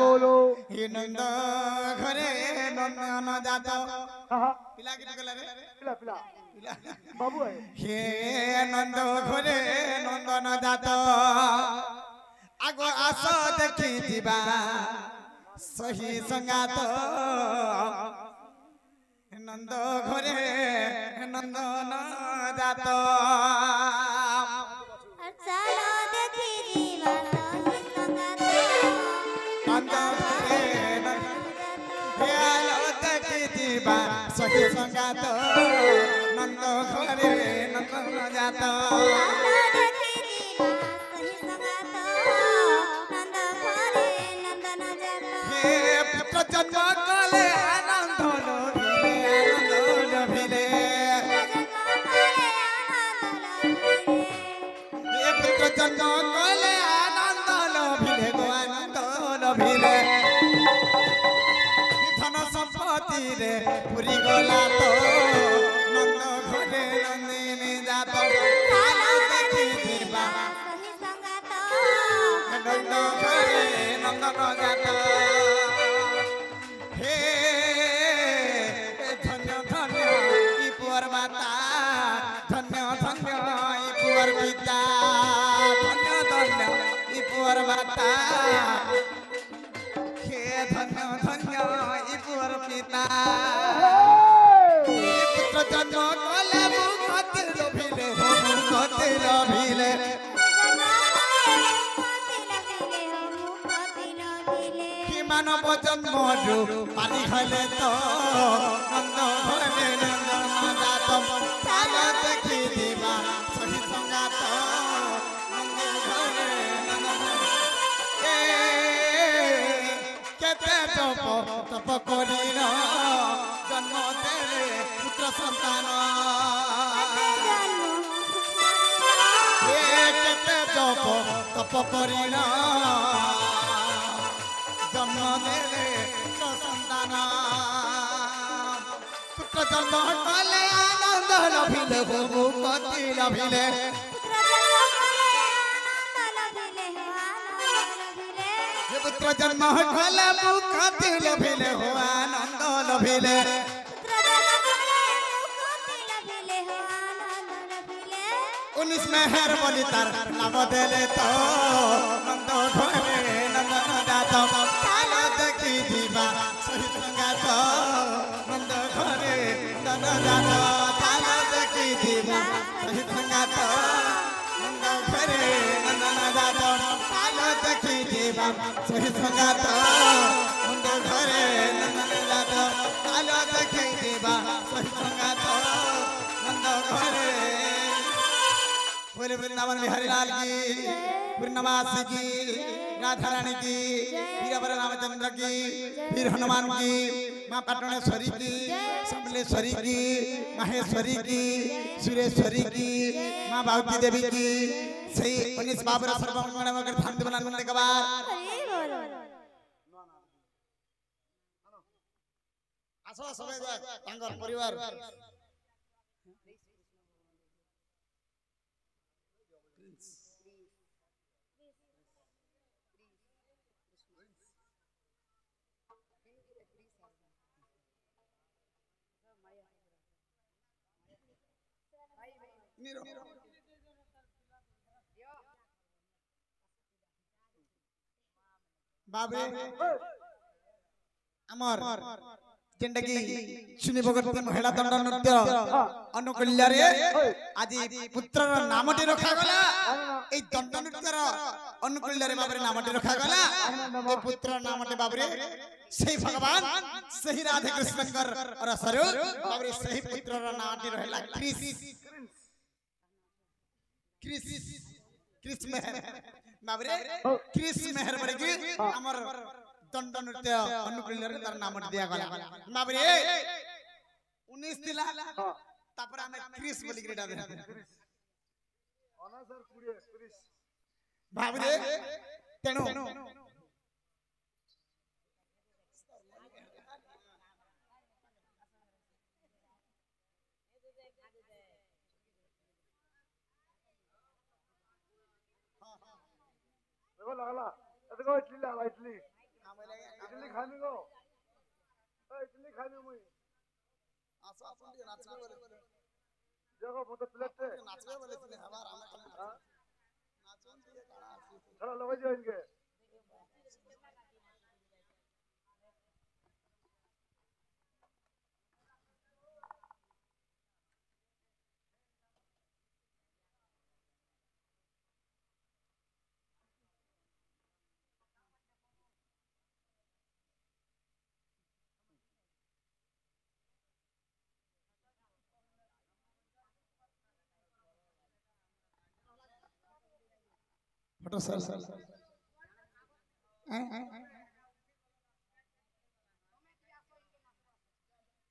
बोलो हे नंद घरे नंदन जात पिला किती कला रे पिला पिला बाबू आहे हे नंद घरे नंदन जात आगो आस देखी दिबा सही संगात नंद घरे नंदन जात चलो देखी जीवा सही संगात नंद घरे देखी दिबा सही संगात नंद घरे नंदन जात चलो देखी जीवा सही संगात नंद घरे नंदन जात हे पुत्र जन्म कले आनंद लभिले हे पुत्र जन्म कले आनंद लभिले गो आनंद लभिले धन सम्पत्ति रे पुरी गला तो नंद घरे नंदिनी जात चलो देखी देखी दिबा जीवा सही संगात नंद घरे नंदन जात हे धन्य धन्य ई पुअर माता धन्य धन्य ई पुअर पिता धन्य धन्य ई पुअर माता हे धन्य धन्य ई पुअर पिता हे पुत्र जन्म कले मुखति लभिले हो मुखति लभिले कि मानव जन्म पानी खले तो नंद घरे नंदन जात चाल देखी दिबा सही संगात नंद घरे नंदन ए केते तप करिन जन्म देले पुत्र संतान ए केते तप करिन जन्म देले पुत्र संतान पुत्र जन्म कले आनंद लभिले हो मुक्ति लभिले हे पुत्र जन्म कले मुक्ति लभिले हो आनंद लभिले उन्नीस में हेर बोली तार नाम देले तो नंद घरे नंदन जात चाल देखी दिबा सही संगात नंद घरे नंदन जात चाल देखी दिबा सही संगात नंद घरे नंदन जात चाल देखी दिबा सही संगात नंद घरे नंदन जात चाल देखी दिबा सही संगात नंद घरे बोले वृंदावन बिहारी लाल की पूर्णमासी की राधा रानी की वीरवर रामचंद्र की वीर हनुमान की माँ पाटनेश्वरी की समलेश्वरी की माहेश्वरी की सुरेश्वरी की माँ भावती देवी की सही 19 बाबर सर्वमंगल मगर ध्यान देवना नंद के बाद आसो सबे तांगर परिवार बाबे अमर जिंदगी सुनी भगवती महिला दंड नृत्य अनुकूल्य रे आज पुत्र नामटी रखा गला ए दंड नृत्य अनुकूल्य रे बाबरे नामटी रखा गला ए पुत्र नामटी बाबरे सही भगवान सही राधे कृष्णकर और सरो बाबरे सही पुत्र नामटी रहला क्रिस मेहर बाबरे क्रिस मेहर बड़गी हमर दंड नृत्य अनुकूल्य रे तार नाम दिया गला बाबरे 19 दिला तापर हमें क्रिस बोली ग्रेडा दे अना सर पूरे क्रिस बाबरे तेणु देखो लागला देखो इटली लागला इटली इडली खानी गो इडली खानी मुई आसा अपन टिके नाचबे बोले देखो मत प्लेट पे नाचबे बोले तिने हमार आमे नाचन टिके काना आसी चलो लगे जाओ इनके फोटो सर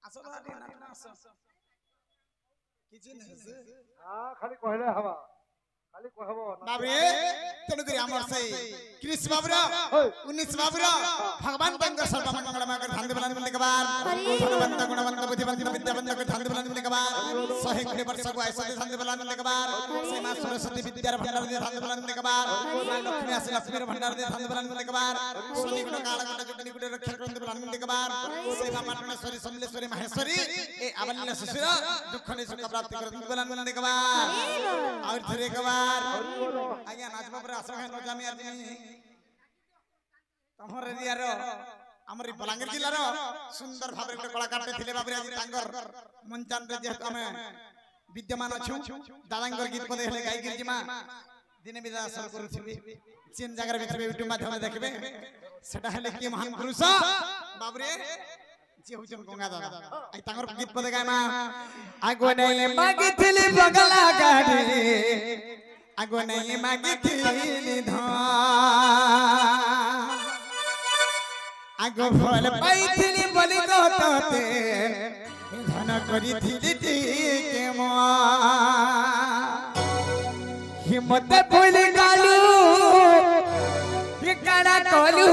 আসল হাটি নাটনা আস কিছু নেই हां खाली कहले हवा खाली कहबो बाबरे तेनु करी हमर सही कृष्ण बाबरा 19 बाबरा भगवान बंगर सर्व मंगल माकर ध्यान बलान मिलने के बाद गुणवंत गुणवंत बुद्धिवंत विद्यावंत को ध्यान बलान मिलने के बाद 100 गुणे वर्ष को ऐसा ध्यान बलान मिलने के बाद सीमा सरस्वती विद्या भंडार दे ध्यान बलान मिलने के बाद लक्ष्मी आसे लक्ष्मी भंडार दे ध्यान बलान मिलने के बाद सोनी गुण काल गुण जुगनी गुण रक्षा क्रंद बलान मिलने के बाद सीमा पाटनेश्वरी समलेश्वरी महेश्वरी ए अवल्य शिशिर दुख ने सुख प्राप्ति क्रंद बलान मिलने के बाद और धरे के बाद आज्ञा नाचबा पर आशा है नजामी आदमी तमर एरिया रो हमरी बलांगीर जिल्ला रो सुंदर भाबरे गोटे कलाकार थिले बाबरे आज तांगर मंचान रे जेत हमें विद्यमान अछु दादांगर गीत पदे हेले गाई गिरजिमा दिने बिदा असल करूथिबी चीन जगह देखबे यूट्यूब माध्यम देखबे सेटा हेले की महान पुरुष बाबरे जे होचन गंगा दादा आई तांगर गीत पदे गायमा आगो नै मागिथिली बगला गाडी आगो नहीं मागिथिली धन आगो फल पाइथिली बोली कहते धन करिथिली टिके म हिम्मत भूली गालू बिकाड़ा कलू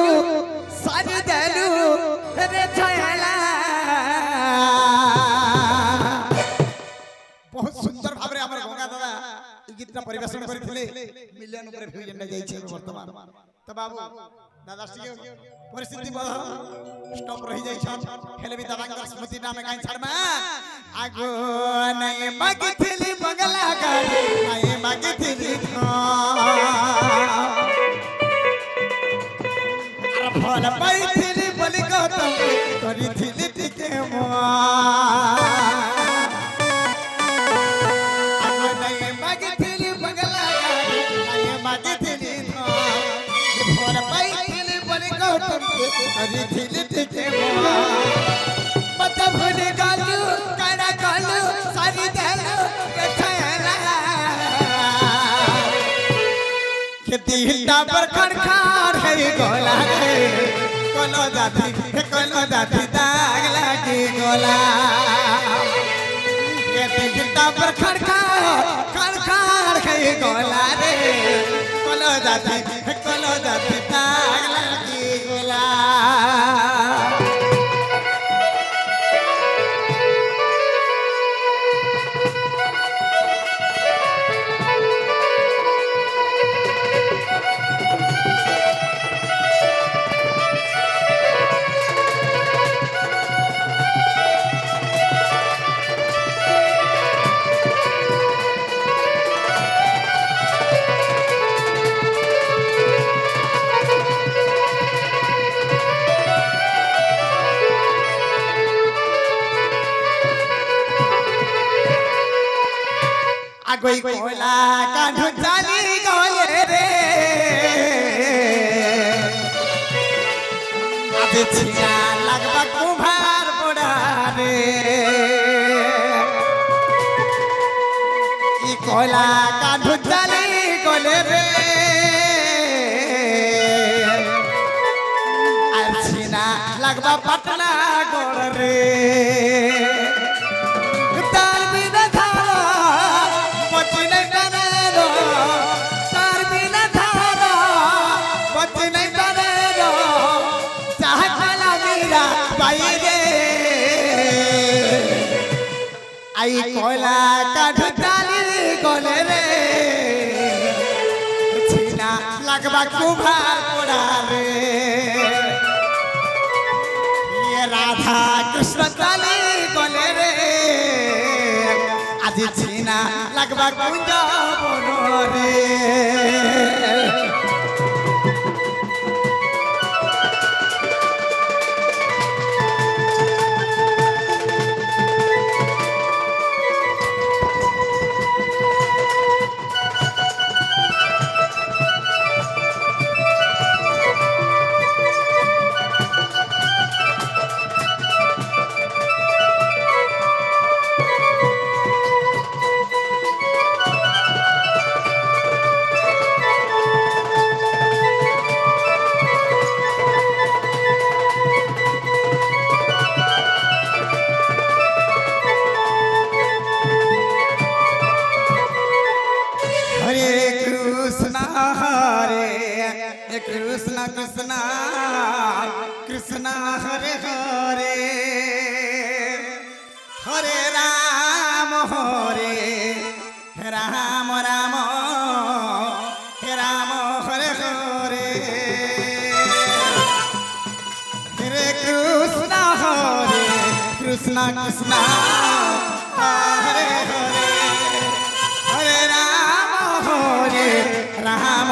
सारी देलू रे छयला बहुत सुंदर भाबरे हमर गंगा दादा गीतना परिवेशन करथिले मिलियन ऊपर व्यू जने जाई छै वर्तमान त बाबू दादा के परिस्थिति बड़ स्टॉप रही जाई छ हेले भी दादांगर स्मृति नाम काई छड़मा आगो नहीं मागिथिली बंगला गाड़ी नहीं मागिथिली अरे फल पाइथिली बोली कहतम करिथिली टिके म करी थिली टिके मत भूल गालू काना कालू सारी देलू छयला खेती हिल्ला पर खड़खाड़ है गोला रे कोनो जाति दाग लागी गोला खेती हिल्ला पर खड़खाड़ है गोला रे कोनो जाति दाग लागी गोला कोई कोयला काढू चाली गोले रे आधे छिया लगबा कुभार बुढ़ा रे ई कोयला काढू चाली गोले रे छिना लगबा पटना गोड़ रे आई कोयला काढू चाली गोले रे छिना लगबा कुभार बुढ़ा रे कृष्ण चाली गले रे আজি চিনা লাগবা কুঞ্জ বনরে कृष्ण कृष्ण कृष्ण हरे हरे हरे राम राम राम हरे हरे हरे कृष्ण कृष्ण कृष्ण हरे हरे हरे राम राम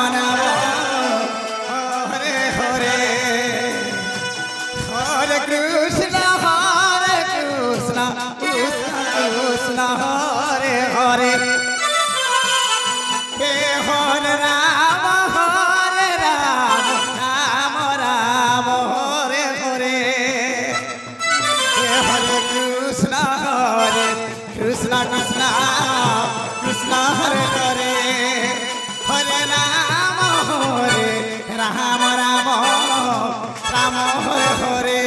कृष्ण कृष्ण हरे हरे हे हरे राम राम राम हरे हरे हे हरे कृष्ण कृष्ण कृष्ण हरे हरे हरे राम राम राम हरे हरे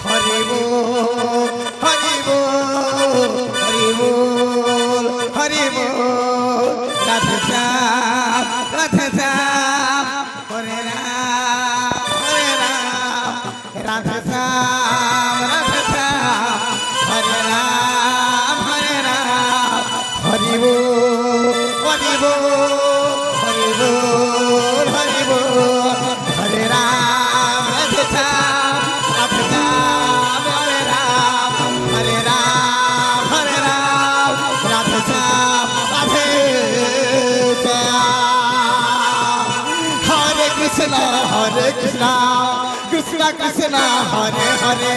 हरि बोल हरि बोल हरि बोल हरि बोल राधे श्याम हरे राम राधे श्याम हरे राम हरि बोल हरि बोल हरि बोल हरि बोल हरे राम राधे श्याम हरे राम राधे श्याम राधे श्याम हरे कृष्ण कृष्ण कृष्ण हरे हरे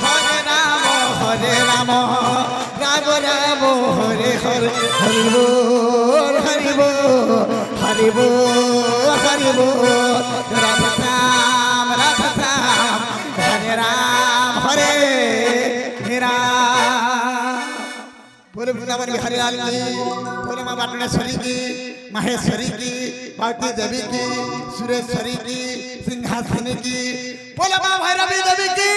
हरे राम राम राम हरे हरे हरि बोल हरि बोल हरि बोल हरि बोल राधे श्याम हरे राम हरे राम बोले वृंदावन बिहारी लाल की बोले माँ बाटनेश्वरी की माहेश्वरी की पार्वती देवी की सुरेश्वरी की सिंहासनी की बोले माँ भैरवी देवी की।